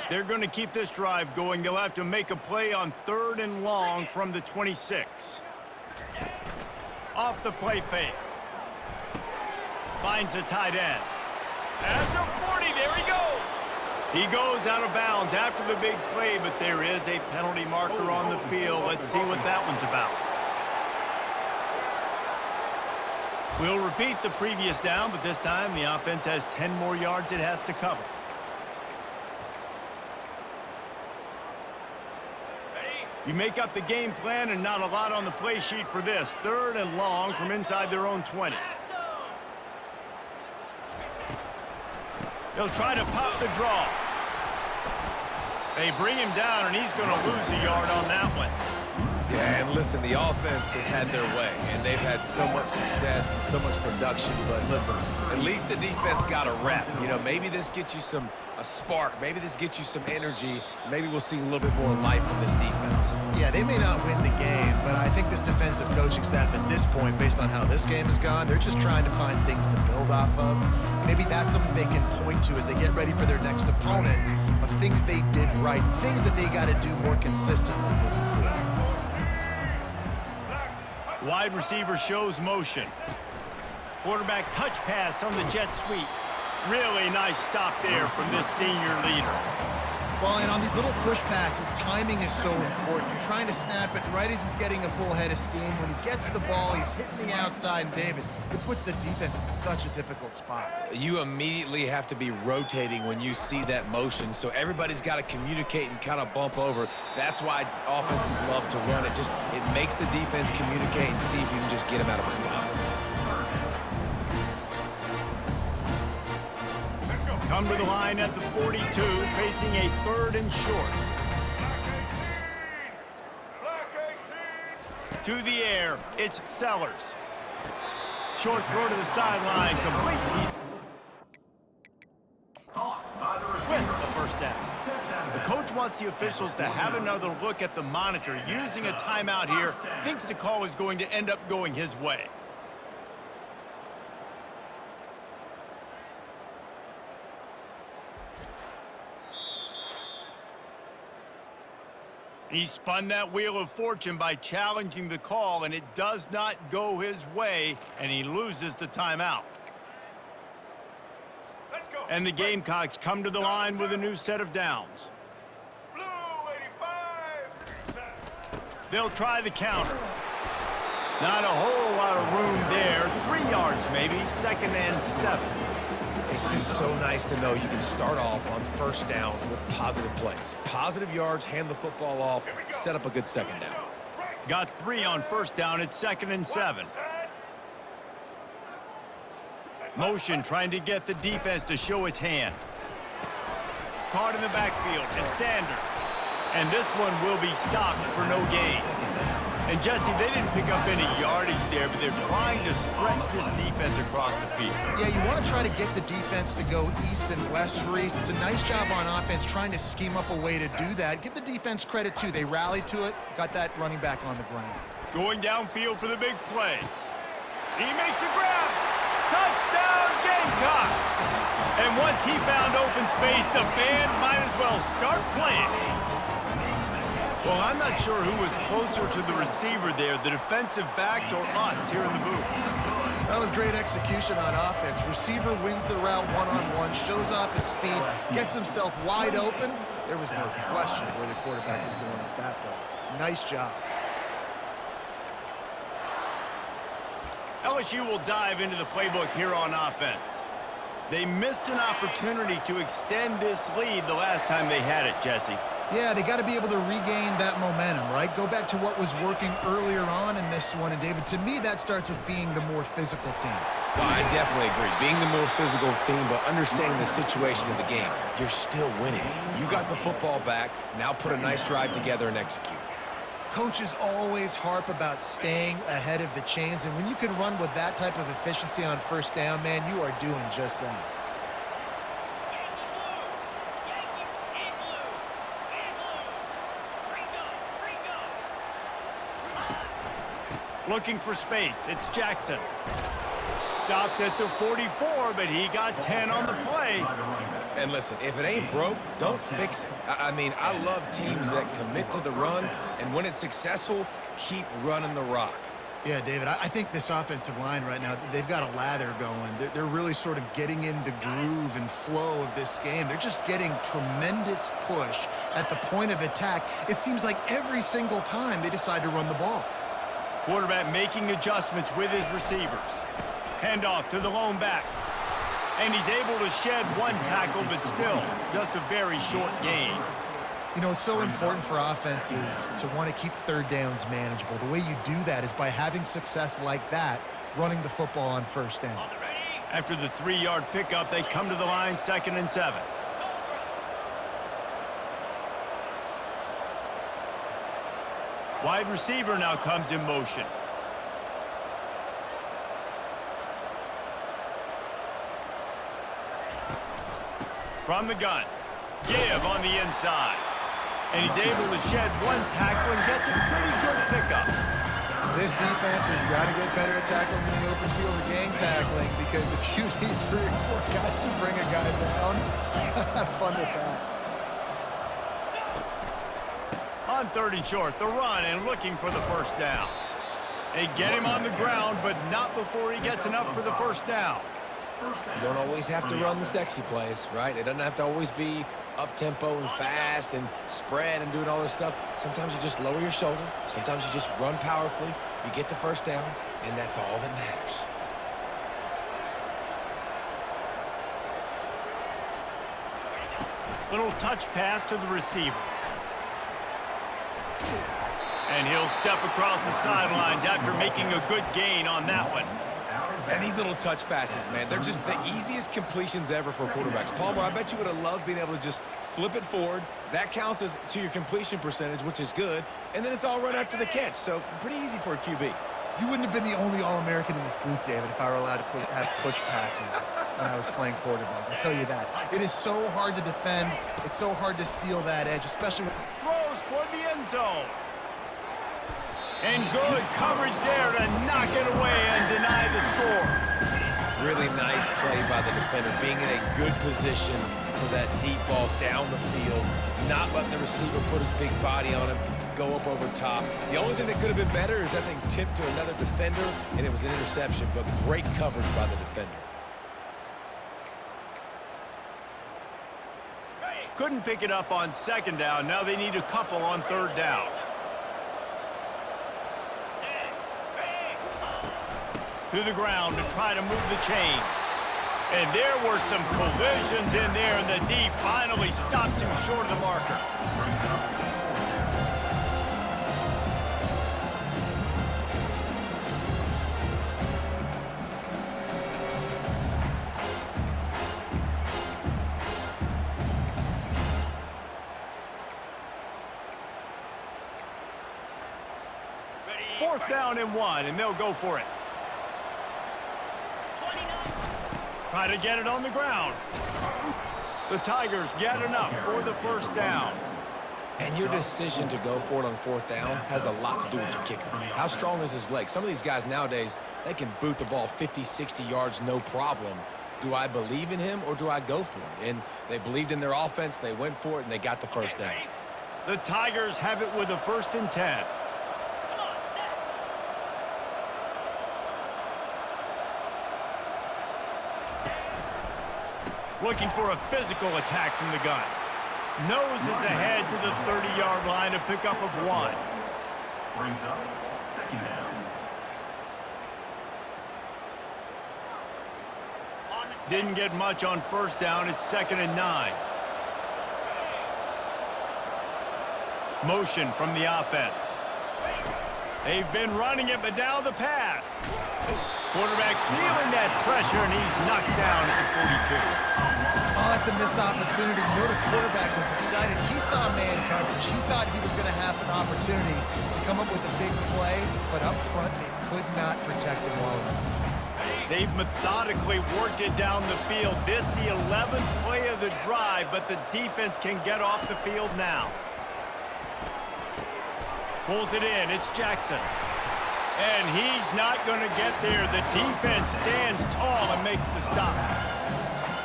They're going to keep this drive going. They'll have to make a play on third and long from the 26. Off the play fake. Finds a tight end. At the 40, there he goes. He goes out of bounds after the big play, but there is a penalty marker on the field. Let's see what that one's about. We'll repeat the previous down, but this time the offense has 10 more yards it has to cover. You make up the game plan and not a lot on the play sheet for this. Third and long from inside their own 20. They'll try to pop the draw. They bring him down, and he's going to lose a yard on that one. Yeah, and listen, the offense has had their way, and they've had so much success and so much production. But listen, at least the defense got a rep. You know, maybe this gets you a spark. Maybe this gets you some energy. Maybe we'll see a little bit more life from this defense. Yeah, they may not win the game, but I think this defensive coaching staff at this point, based on how this game has gone, they're just trying to find things to build off of. Maybe that's something they can point to as they get ready for their next opponent, of things they did right, things that they got to do more consistently moving forward. Wide receiver shows motion. Quarterback touch pass on the jet sweep. Really nice stop there from this senior leader. Well, and on these little push passes, timing is so important. You're trying to snap it right as he's getting a full head of steam. When he gets the ball, he's hitting the outside, and David, it puts the defense in such a difficult spot. You immediately have to be rotating when you see that motion, so everybody's got to communicate and kind of bump over. That's why offenses love to run it. It makes the defense communicate and see if you can just get him out of a spot. Come to the line at the 42, facing a 3rd and short. To the air, it's Sellers. Short throw to the sideline, complete. With the first down. The coach wants the officials to have another look at the monitor. Using a timeout here, thinks the call is going to end up going his way. He spun that wheel of fortune by challenging the call, and it does not go his way, and he loses the timeout. Let's go. And the Gamecocks come to the line with a new set of downs. Blue 85. They'll try the counter. Not a whole lot of room there. 3 yards maybe, 2nd and 7. It's just so nice to know you can start off on first down with positive plays. Positive yards, hand the football off, set up a good second down. Got 3 on first down at 2nd and 7. Motion trying to get the defense to show his hand. Caught in the backfield, it's Sanders. And this one will be stopped for no gain. And Jesse, they didn't pick up any yardage there, but they're trying to stretch this defense across the field. Yeah, you want to try to get the defense to go east and west for East. It's a nice job on offense trying to scheme up a way to do that. Give the defense credit, too. They rallied to it, got that running back on the ground. Going downfield for the big play. He makes a grab. Touchdown, Gamecocks! And once he found open space, the band might as well start playing. Well, I'm not sure who was closer to the receiver there, the defensive backs or us here in the booth. That was great execution on offense. Receiver wins the route one-on-one, shows off his speed, gets himself wide open. There was no question where the quarterback was going with that ball. Nice job. LSU will dive into the playbook here on offense. They missed an opportunity to extend this lead the last time they had it, Jesse. Yeah, they got to be able to regain that momentum, right? Go back to what was working earlier on in this one. And, David, to me, that starts with being the more physical team. Well, I definitely agree. Being the more physical team, but understanding the situation of the game. You're still winning. You got the football back. Now put a nice drive together and execute. Coaches always harp about staying ahead of the chains. And when you can run with that type of efficiency on first down, man, you are doing just that. Looking for space, it's Jackson. Stopped at the 44, but he got 10 on the play. And listen, if it ain't broke, don't fix it. I mean, I love teams that commit to the run, and when it's successful, keep running the rock. Yeah, David, I think this offensive line right now, they've got a lather going. They're really sort of getting in the groove and flow of this game. They're just getting tremendous push at the point of attack. It seems like every single time they decide to run the ball. Quarterback making adjustments with his receivers. Handoff to the lone back. And he's able to shed one tackle, but still just a very short gain. You know, it's so important for offenses to want to keep third downs manageable. The way you do that is by having success like that, running the football on first down. After the 3-yard pickup, they come to the line, 2nd and 7. Wide receiver now comes in motion. From the gun. Give on the inside. And he's able to shed one tackle and gets a pretty good pickup. This defense has got to get better at tackling in the open field or gang tackling, because if you need 3 or 4 guys to bring a guy down, have fun with that. On 3rd and short, the run and looking for the first down. They get him on the ground, but not before he gets enough for the first down. You don't always have to run the sexy plays, right? It doesn't have to always be up-tempo and fast and spread and doing all this stuff. Sometimes you just lower your shoulder. Sometimes you just run powerfully. You get the first down, and that's all that matters. Little touch pass to the receiver. And he'll step across the sidelines after making a good gain on that one. And these little touch passes, man, they're just the easiest completions ever for quarterbacks. Palmer, I bet you would have loved being able to just flip it forward. That counts as to your completion percentage, which is good. And then it's all right after the catch, so pretty easy for a QB. You wouldn't have been the only All-American in this booth, David, if I were allowed to have push passes when I was playing quarterback. I'll tell you that. It is so hard to defend. It's so hard to seal that edge, especially with... Throws toward the end zone. And good coverage there to knock it away and deny the score. Really nice play by the defender, being in a good position for that deep ball down the field, not letting the receiver put his big body on him, go up over top. The only thing that could have been better is that thing tipped to another defender, and it was an interception, but great coverage by the defender. Couldn't pick it up on 2nd down. Now they need a couple on 3rd down. To the ground to try to move the chains. And there were some collisions in there, and the D finally stops him short of the marker. Fourth down and 1, and they'll go for it. Try to get it on the ground. The Tigers get enough for the first down. And your decision to go for it on 4th down has a lot to do with your kicker. How strong is his leg? Some of these guys nowadays, they can boot the ball 50, 60 yards, no problem. Do I believe in him or do I go for it? And they believed in their offense, they went for it, and they got the first down. The Tigers have it with a 1st and 10. Looking for a physical attack from the gun. Nose is ahead to the 30-yard line, a pickup of 1. Brings up 2nd down. Didn't get much on 1st down. It's 2nd and 9. Motion from the offense. They've been running it, but now the pass. Quarterback feeling that pressure, and he's knocked down at the 42. Oh, that's a missed opportunity. You know, the quarterback was excited. He saw man coverage. He thought he was going to have an opportunity to come up with a big play, but up front, they could not protect him well enough. They've methodically worked it down the field. This the 11th play of the drive, but the defense can get off the field now. Pulls it in. It's Jackson. And he's not going to get there. The defense stands tall and makes the stop.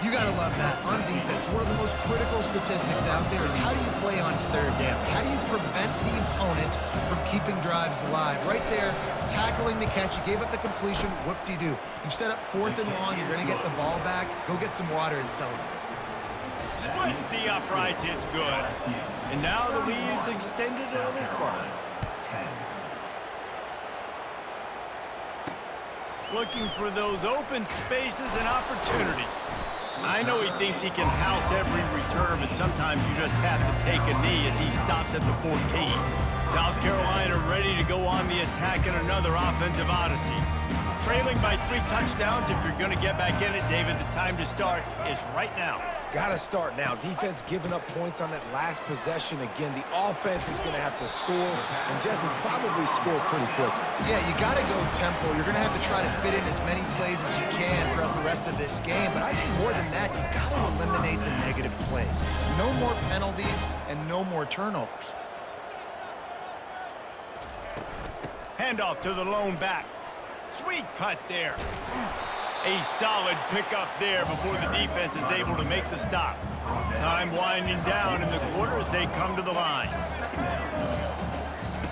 You got to love that on defense. One of the most critical statistics out there is how do you play on 3rd down? How do you prevent the opponent from keeping drives alive? Right there, tackling the catch. You gave up the completion. Whoop-de-doo. You've set up 4th and long. You're going to get the ball back. Go get some water and celebrate. Splits the uprights. It's good. And now the lead is extended a little further. Looking for those open spaces and opportunity. I know he thinks he can house every return, but sometimes you just have to take a knee as he stopped at the 14. South Carolina ready to go on the attack in another offensive odyssey. Trailing by 3 touchdowns. If you're going to get back in it, David, the time to start is right now. Got to start now. Defense giving up points on that last possession. Again, the offense is going to have to score, and Jesse probably score pretty quickly. Yeah, you got to go tempo. You're going to have to try to fit in as many plays as you can throughout the rest of this game. But I think more than that, you got to eliminate the negative plays. No more penalties and no more turnovers. Handoff to the lone back. Sweet cut there. A solid pickup there before the defense is able to make the stop. Time winding down in the quarter as they come to the line.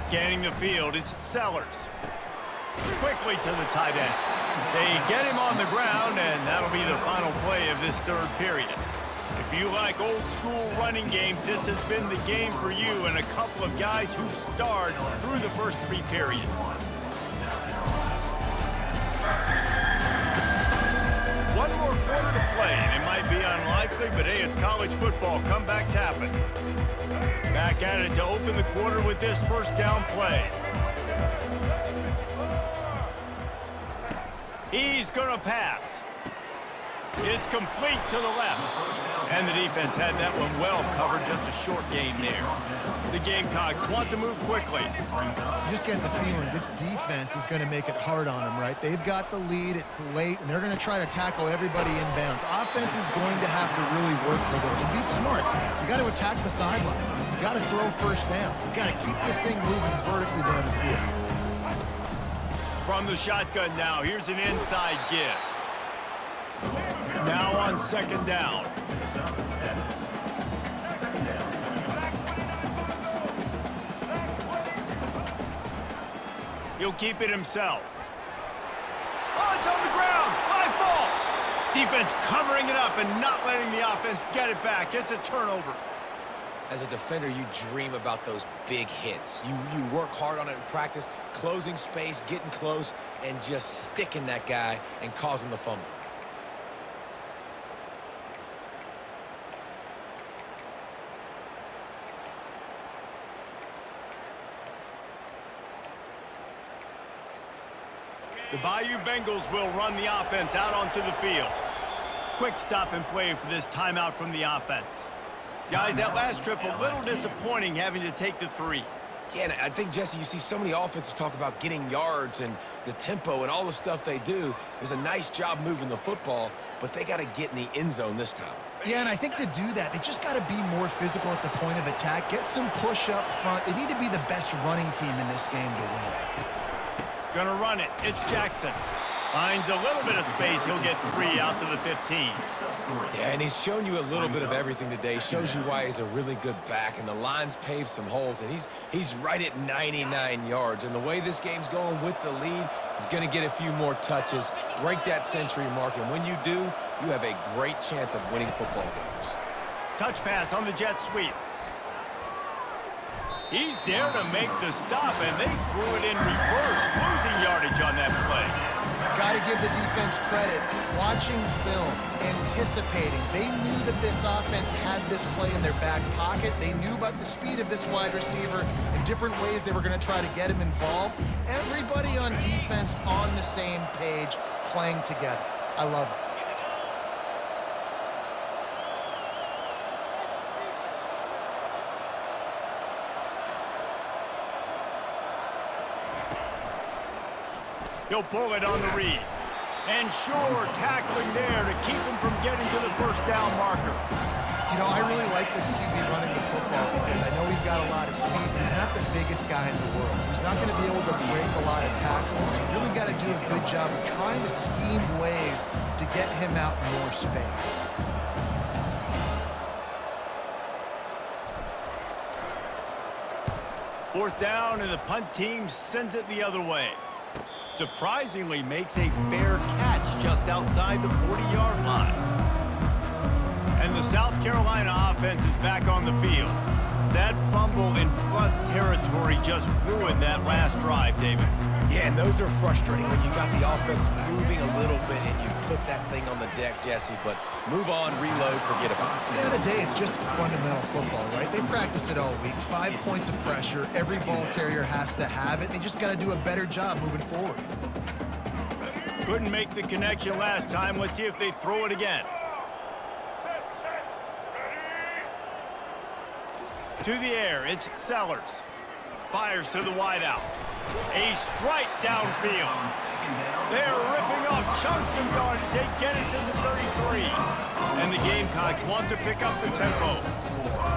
Scanning the field, it's Sellers. Quickly to the tight end. They get him on the ground, and that'll be the final play of this third period. If you like old-school running games, this has been the game for you and a couple of guys who starred through the first 3 periods. One more quarter to play, and it might be unlikely, but hey, it's college football. Comebacks happen. Back at it to open the quarter with this first down play. He's going to pass. It's complete to the left. And the defense had that one well covered, just a short gain there. The Gamecocks want to move quickly. You just get the feeling this defense is going to make it hard on them, right? They've got the lead, it's late, and they're going to try to tackle everybody inbounds. Offense is going to have to really work for this and be smart. You got to attack the sidelines. You got to throw first downs. You got to keep this thing moving vertically down the field. From the shotgun now, here's an inside give. Now on second down. He'll keep it himself. Oh, it's on the ground. Live ball. Defense covering it up and not letting the offense get it back. It's a turnover. As a defender, you dream about those big hits. You work hard on it in practice, closing space, getting close, and just sticking that guy and causing the fumble. The Bayou Bengals will run the offense out onto the field. Quick stop and play for this timeout from the offense. Guys, that last trip a little disappointing having to take the 3. Yeah, and I think, Jesse, you see so many offenses talk about getting yards and the tempo and all the stuff they do. It was a nice job moving the football, but they got to get in the end zone this time. Yeah, and I think to do that, they just got to be more physical at the point of attack, get some push up front. They need to be the best running team in this game to win. Gonna run it. It's Jackson. Finds a little bit of space. He'll get 3 out to the 15. Yeah, and he's shown you a little bit of everything today. Shows you why he's a really good back, and the line's paved some holes, and he's right at 99 yards. And the way this game's going with the lead, he's going to get a few more touches, break that century mark, and when you do, you have a great chance of winning football games. Touch pass on the jet sweep. He's there to make the stop, and they threw it in reverse, losing yardage on that play. Got to give the defense credit. Watching film, anticipating. They knew that this offense had this play in their back pocket. They knew about the speed of this wide receiver and different ways they were going to try to get him involved. Everybody on defense on the same page, playing together. I love it. He'll pull it on the read. And sure, tackling there to keep him from getting to the first down marker. You know, I really like this QB running the football because I know he's got a lot of speed, but he's not the biggest guy in the world. So he's not going to be able to break a lot of tackles. So you really got to do a good job of trying to scheme ways to get him out in more space. Fourth down, and the punt team sends it the other way. Surprisingly makes a fair catch just outside the 40-yard line. And the South Carolina offense is back on the field. That fumble in plus territory just ruined that last drive, David. Yeah, and those are frustrating when you got the offense moving a little bit and you put that thing on the deck, Jesse. But move on, reload, forget about it. At the end of the day, it's just fundamental football, right? They practice it all week. 5 points of pressure. Every ball carrier has to have it. They just got to do a better job moving forward. Couldn't make the connection last time. Let's see if they throw it again. To the air, it's Sellers. Fires to the wideout. A strike downfield. They're ripping off chunks of yardage. They get it to the 33. And the Gamecocks want to pick up the tempo.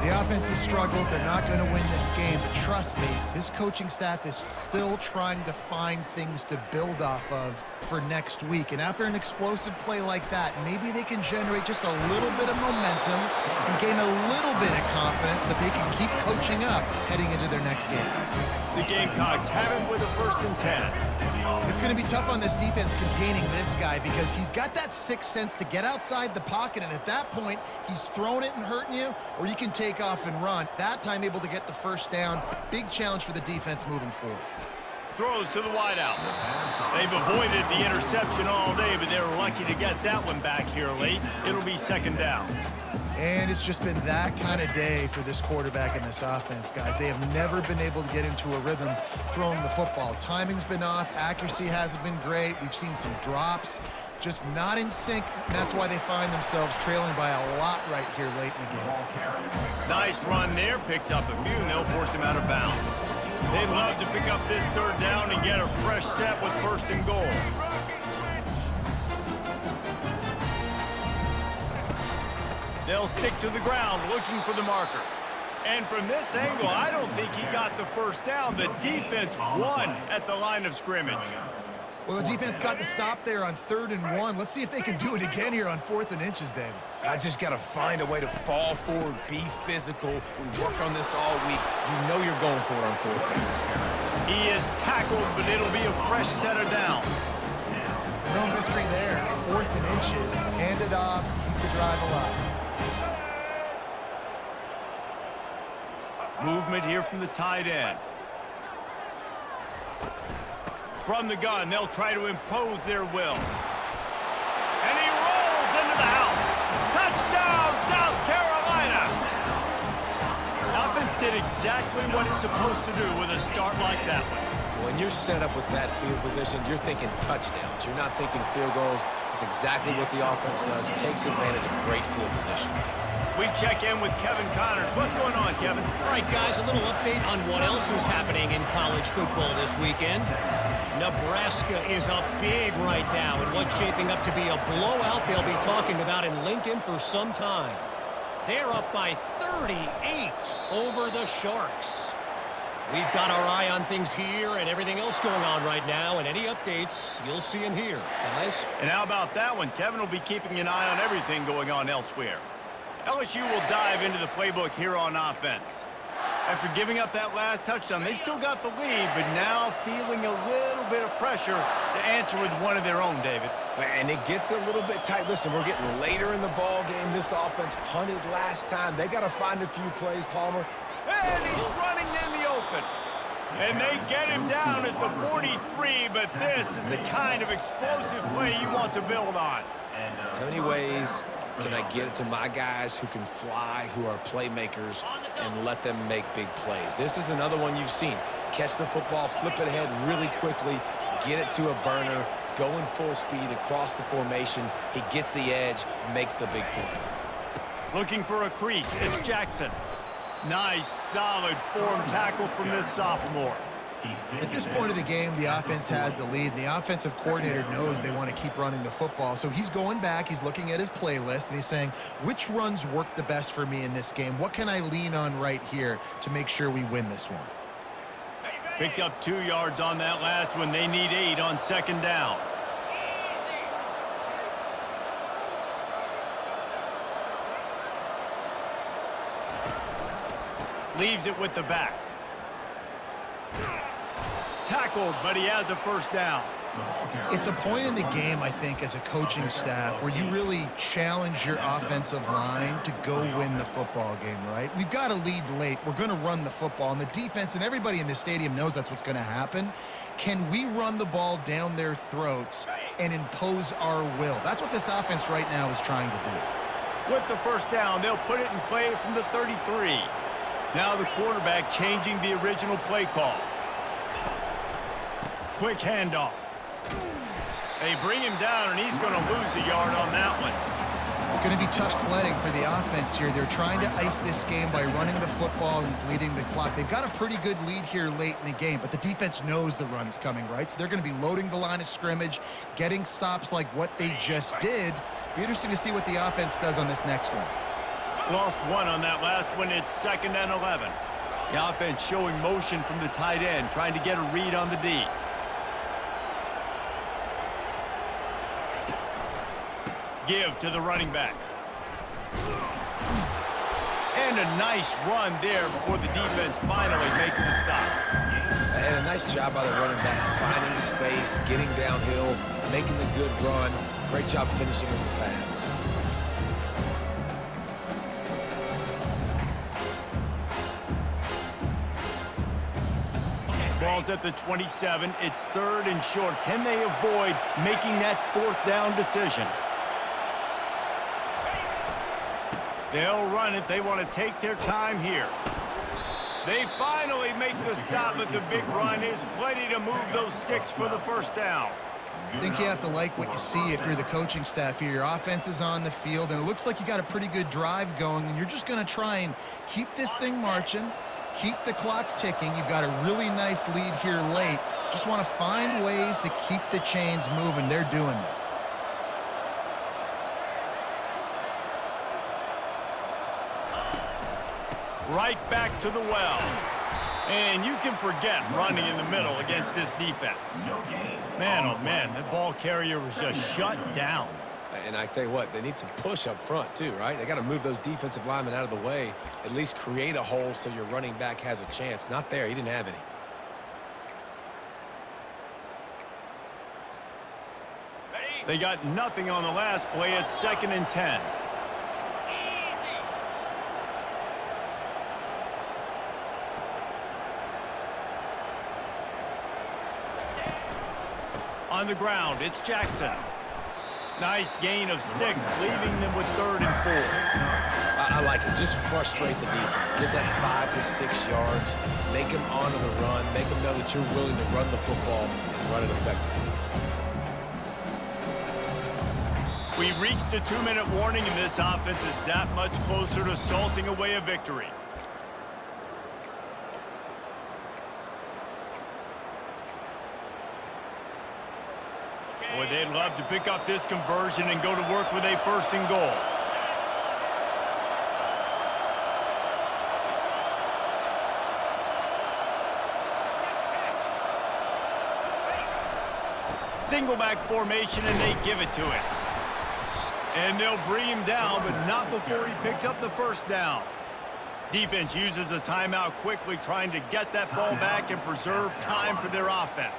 The offense has struggled. They're not going to win this game. But trust me, this coaching staff is still trying to find things to build off of for next week. And after an explosive play like that, maybe they can generate just a little bit of momentum and gain a little bit of confidence that they can keep coaching up heading into their next game. The Gamecocks have him with a 1st and 10. It's going to be tough on this defense containing this guy because he's got that sixth sense to get outside the pocket, and at that point, he's throwing it and hurting you, or you can take off and run. That time able to get the first down. Big challenge for the defense moving forward. Throws to the wideout. They've avoided the interception all day, but they were lucky to get that one back here late. It'll be 2nd down. And it's just been that kind of day for this quarterback and this offense, guys. They have never been able to get into a rhythm throwing the football. Timing's been off. Accuracy hasn't been great. We've seen some drops. Just not in sync. And that's why they find themselves trailing by a lot right here late in the game. Nice run there. Picks up a few, and they'll force him out of bounds. They'd love to pick up this 3rd down and get a fresh set with 1st and goal. They'll stick to the ground looking for the marker. And from this angle, I don't think he got the 1st down. The defense won at the line of scrimmage. Well, the defense got the stop there on 3rd and 1. Let's see if they can do it again here on 4th and inches, David. I just got to find a way to fall forward, be physical. We work on this all week. You know you're going for it on 4th down. He is tackled, but it'll be a fresh set of downs. No mystery there. 4th and inches. Hand it off. Keep the drive alive. Movement here from the tight end. From the gun, they'll try to impose their will. And he rolls into the house. Touchdown, South Carolina! The offense did exactly what it's supposed to do with a start like that one. When you're set up with that field position, you're thinking touchdowns. You're not thinking field goals. It's exactly what the offense does. It takes advantage of great field position. We check in with Kevin Connors. What's going on, Kevin? All right, guys, a little update on what else is happening in college football this weekend. Nebraska is up big right now in what's shaping up to be a blowout they'll be talking about in Lincoln for some time. They're up by 38 over the Sharks. We've got our eye on things here and everything else going on right now, and any updates you'll see in here, guys. And how about that one? Kevin will be keeping an eye on everything going on elsewhere. LSU will dive into the playbook here on offense. After giving up that last touchdown, they still got the lead, but now feeling a little bit of pressure to answer with one of their own, David. And it gets a little bit tight. Listen, we're getting later in the ball game. This offense punted last time. They got to find a few plays, Palmer. And he's running in the open. And they get him down at the 43, but this is the kind of explosive play you want to build on. How many ways can I get it to my guys who can fly, who are playmakers, and let them make big plays? This is another one you've seen. Catch the football, flip it ahead really quickly, get it to a burner, go in full speed across the formation. He gets the edge, makes the big play. Looking for a crease, it's Jackson. Nice, solid form tackle from this sophomore. At this point of the game, the offense has the lead. The offensive coordinator knows they want to keep running the football. So he's going back, he's looking at his playlist, and he's saying, which runs work the best for me in this game? What can I lean on right here to make sure we win this one? Picked up 2 yards on that last one. They need 8 on 2nd down. Leaves it with the back. Tackled, but he has a 1st down. It's a point in the game, I think, as a coaching staff where you really challenge your offensive line to go win the football game, right? We've got to lead late. We're going to run the football, and the defense and everybody in the stadium knows that's what's going to happen. Can we run the ball down their throats and impose our will? That's what this offense right now is trying to do. With the first down, they'll put it in play from the 33. Now the quarterback changing the original play call. Quick handoff. They bring him down, and he's going to lose a yard on that one. It's going to be tough sledding for the offense here. They're trying to ice this game by running the football and bleeding the clock. They've got a pretty good lead here late in the game, but the defense knows the run's coming, right? So they're going to be loading the line of scrimmage, getting stops like what they just did. Be interesting to see what the offense does on this next one. Lost one on that last one. It's 2nd and 11. The offense showing motion from the tight end, trying to get a read on the D. Give to the running back. And a nice run there before the defense finally makes the stop. And a nice job by the running back, finding space, getting downhill, making a good run. Great job finishing with his pads. Ball's at the 27. It's 3rd and short. Can they avoid making that 4th down decision? They'll run it. They want to take their time here. They finally make the stop, but the big run is plenty to move those sticks for the first down. I think you have to like what you see if you're the coaching staff here. Your offense is on the field, and it looks like you got a pretty good drive going, and you're just going to try and keep this thing marching, keep the clock ticking. You've got a really nice lead here late. Just want to find ways to keep the chains moving. They're doing that. Right back to the well. And you can forget running in the middle against this defense. Man, oh man, that ball carrier was just shut down. And I tell you what, they need some push up front too, right? They got to move those defensive linemen out of the way, at least create a hole so your running back has a chance. Not there, he didn't have any. They got nothing on the last play. It's 2nd and 10. On the ground, it's Jackson. Nice gain of 6, leaving them with 3rd and 4. I like it. Just frustrate the defense. Get that 5 to 6 yards. Make them honor the run. Make them know that you're willing to run the football and run it effectively. We reached the 2-minute warning, and this offense is that much closer to salting away a victory. Boy, they'd love to pick up this conversion and go to work with a 1st and goal. Single back formation, and they give it to him. And they'll bring him down, but not before he picks up the 1st down. Defense uses a timeout quickly, trying to get that ball back and preserve time for their offense.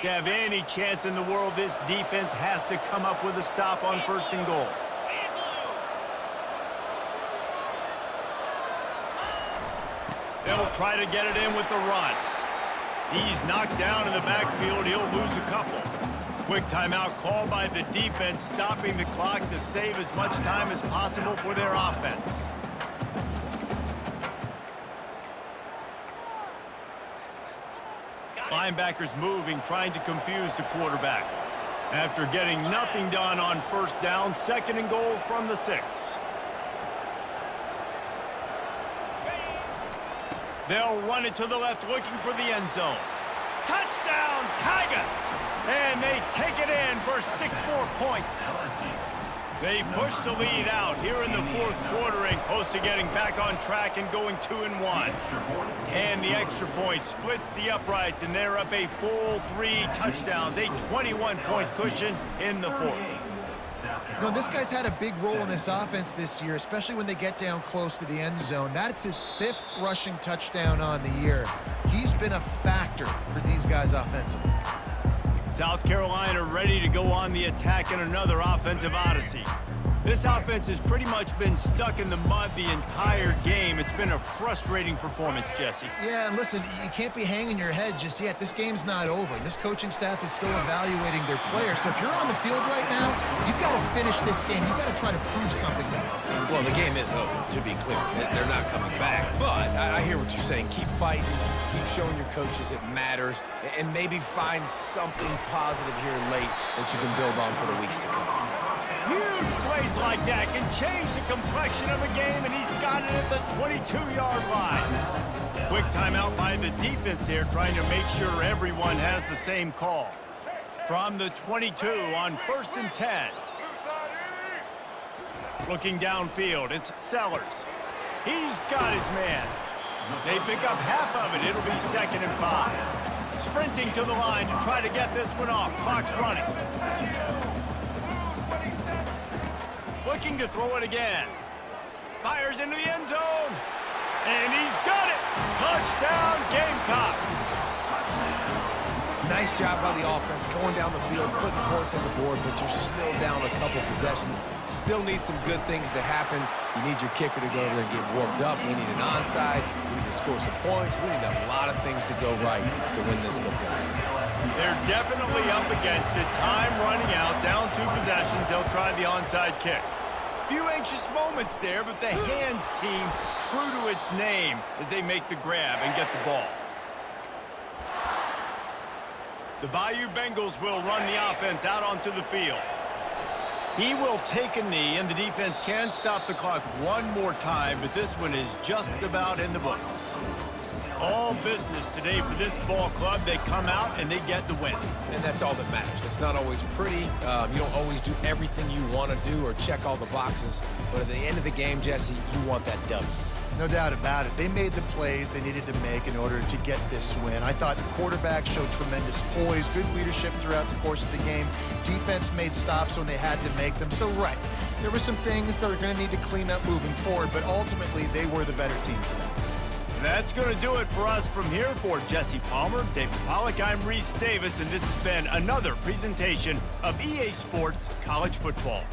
To have any chance in the world, this defense has to come up with a stop on 1st and goal. They'll try to get it in with the run. He's knocked down in the backfield. He'll lose a couple. Quick timeout called by the defense, stopping the clock to save as much time as possible for their offense. Linebackers moving, trying to confuse the quarterback. After getting nothing done on 1st down, 2nd and goal from the 6. They'll run it to the left, looking for the end zone. Touchdown, Tigers! And they take it in for 6 more points. They push the lead out here in the 4th quarter and close to getting back on track and going 2-1. And the extra point splits the uprights, and they're up a full 3 touchdowns, a 21-point cushion in the 4th. You know, this guy's had a big role in this offense this year, especially when they get down close to the end zone. That's his 5th rushing touchdown on the year. He's been a factor for these guys offensively. South Carolina ready to go on the attack in another offensive odyssey. This offense has pretty much been stuck in the mud the entire game. It's been a frustrating performance, Jesse. Yeah, and listen, you can't be hanging your head just yet. This game's not over. This coaching staff is still evaluating their players. So if you're on the field right now, you've got to finish this game. You've got to try to prove something to them. Well, the game is over, to be clear. They're not coming back. But I hear what you're saying. Keep fighting. Keep showing your coaches it matters. And maybe find something positive here late that you can build on for the weeks to come. Huge plays like that can change the complexion of a game, and he's got it at the 22-yard line. Quick timeout by the defense there, trying to make sure everyone has the same call. From the 22 on 1st and 10. Looking downfield, it's Sellers. He's got his man. They pick up half of it. It'll be 2nd and 5. Sprinting to the line to try to get this one off. Clock's running. Looking to throw it again. Fires into the end zone. And he's got it. Touchdown, Gamecocks. Nice job by the offense going down the field, putting points on the board, but you're still down a couple possessions. Still need some good things to happen. You need your kicker to go over there and get warmed up. We need an onside. We need to score some points. We need a lot of things to go right to win this football game. They're definitely up against it. Time running out, down 2 possessions. They'll try the onside kick. Few anxious moments there, but the hands team true to its name as they make the grab and get the ball. The Bayou Bengals will run the offense out onto the field. He will take a knee, and the defense can stop the clock one more time, but this one is just about in the books. All business today for this ball club. They come out and they get the win. And that's all that matters. It's not always pretty. You don't always do everything you want to do or check all the boxes. But at the end of the game, Jesse, you want that W. No doubt about it. They made the plays they needed to make in order to get this win. I thought the quarterback showed tremendous poise, good leadership throughout the course of the game. Defense made stops when they had to make them. So, right, there were some things that are going to need to clean up moving forward, but ultimately they were the better team today. That's going to do it for us from here. For Jesse Palmer, David Pollack, I'm Reese Davis, and this has been another presentation of EA Sports College Football.